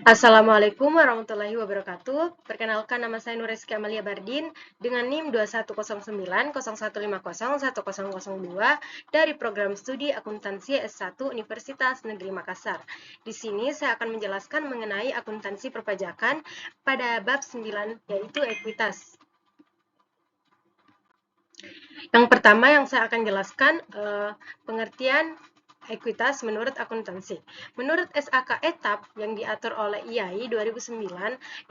Assalamualaikum warahmatullahi wabarakatuh. Perkenalkan, nama saya Nureski Amalia Bardin dengan NIM 210901501002 dari program studi akuntansi S1 Universitas Negeri Makassar. Di sini saya akan menjelaskan mengenai akuntansi perpajakan pada bab 9 yaitu ekuitas. Yang pertama yang saya akan jelaskan pengertian ekuitas menurut akuntansi. Menurut SAK Etap yang diatur oleh IAI 2009,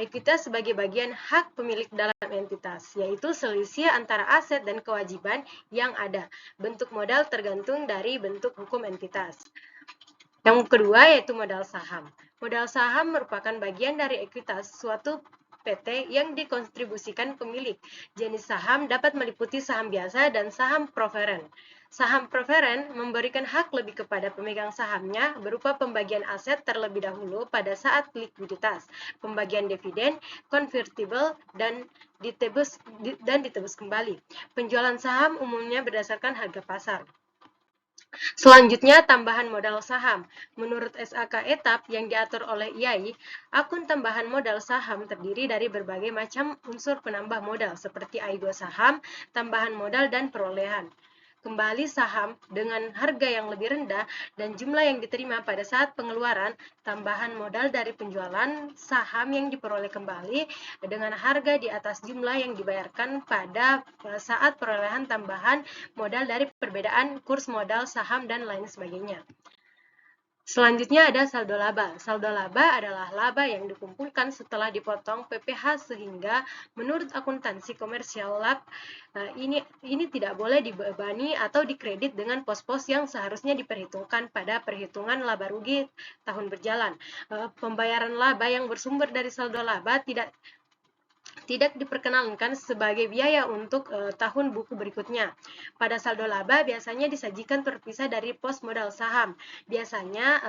ekuitas sebagai bagian hak pemilik dalam entitas, yaitu selisih antara aset dan kewajiban yang ada. Bentuk modal tergantung dari bentuk hukum entitas. Yang kedua yaitu modal saham. Modal saham merupakan bagian dari ekuitas suatu PT yang dikontribusikan pemilik. Jenis saham dapat meliputi saham biasa dan saham preferen. Saham preferen memberikan hak lebih kepada pemegang sahamnya berupa pembagian aset terlebih dahulu pada saat likuiditas, pembagian dividen, convertible, dan ditebus kembali. Penjualan saham umumnya berdasarkan harga pasar. Selanjutnya, tambahan modal saham. Menurut SAK Etap yang diatur oleh IAI, akun tambahan modal saham terdiri dari berbagai macam unsur penambah modal seperti I2 saham, tambahan modal, dan perolehan. Kembali saham dengan harga yang lebih rendah dan jumlah yang diterima pada saat pengeluaran, tambahan modal dari penjualan saham yang diperoleh kembali dengan harga di atas jumlah yang dibayarkan pada saat perolehan tambahan modal dari perbedaan kurs modal saham dan lain sebagainya. Selanjutnya ada saldo laba. Saldo laba adalah laba yang dikumpulkan setelah dipotong PPh sehingga menurut akuntansi komersial lab ini tidak boleh dibebani atau dikredit dengan pos-pos yang seharusnya diperhitungkan pada perhitungan laba rugi tahun berjalan. Pembayaran laba yang bersumber dari saldo laba tidak diperkenankan sebagai biaya untuk tahun buku berikutnya. Pada saldo laba biasanya disajikan terpisah dari pos modal saham. Biasanya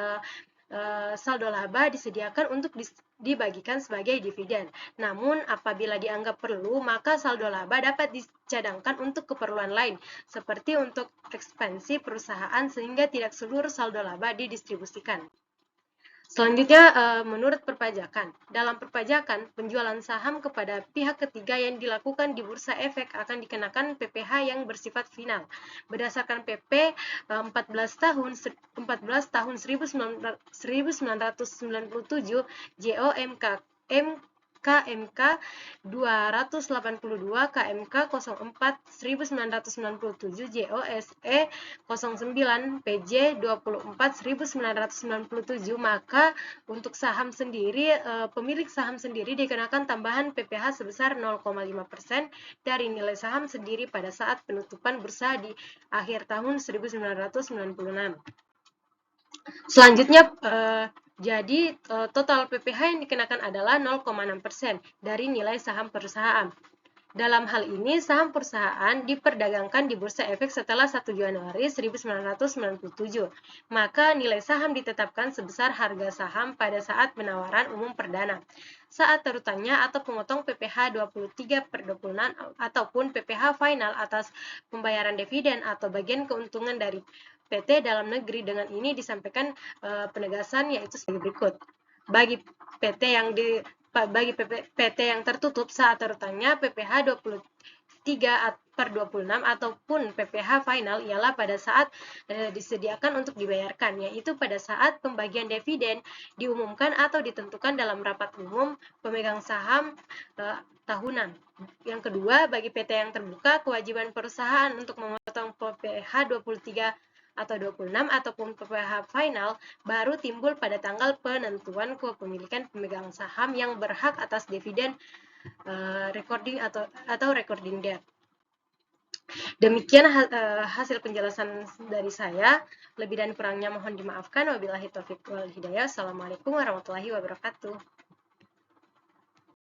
saldo laba disediakan untuk dibagikan sebagai dividen. Namun apabila dianggap perlu, maka saldo laba dapat dicadangkan untuk keperluan lain, seperti untuk ekspansi perusahaan sehingga tidak seluruh saldo laba didistribusikan. Selanjutnya, menurut perpajakan. Dalam perpajakan, penjualan saham kepada pihak ketiga yang dilakukan di Bursa Efek akan dikenakan PPh yang bersifat final. Berdasarkan PP 14 tahun 1997 JOMK KMK 282 KMK 04 1997 JOSE 09 PJ 24 1997, maka untuk saham sendiri pemilik saham sendiri dikenakan tambahan PPh sebesar 0,5% dari nilai saham sendiri pada saat penutupan bursa di akhir tahun 1996. Selanjutnya jadi total PPh yang dikenakan adalah 0,6% dari nilai saham perusahaan. Dalam hal ini, saham perusahaan diperdagangkan di Bursa Efek setelah 1 Januari 1997. Maka nilai saham ditetapkan sebesar harga saham pada saat penawaran umum perdana. Saat terutannya atau pemotong PPh 23/26 ataupun PPh final atas pembayaran dividen atau bagian keuntungan dari PT dalam negeri. Dengan ini disampaikan penegasan yaitu sebagai berikut. Bagi PT yang tertutup saat terutannya PPh 23/26 ataupun PPh final ialah pada saat disediakan untuk dibayarkan, yaitu pada saat pembagian dividen diumumkan atau ditentukan dalam rapat umum pemegang saham tahunan. Yang kedua, bagi PT yang terbuka, kewajiban perusahaan untuk memotong PPh 23 atau 26 ataupun PPh final baru timbul pada tanggal penentuan kepemilikan pemegang saham yang berhak atas dividen recording atau recording date. Demikian hasil penjelasan dari saya. Lebih dan kurangnya mohon dimaafkan. Wabillahi taufiq wal hidayah. Assalamualaikum warahmatullahi wabarakatuh.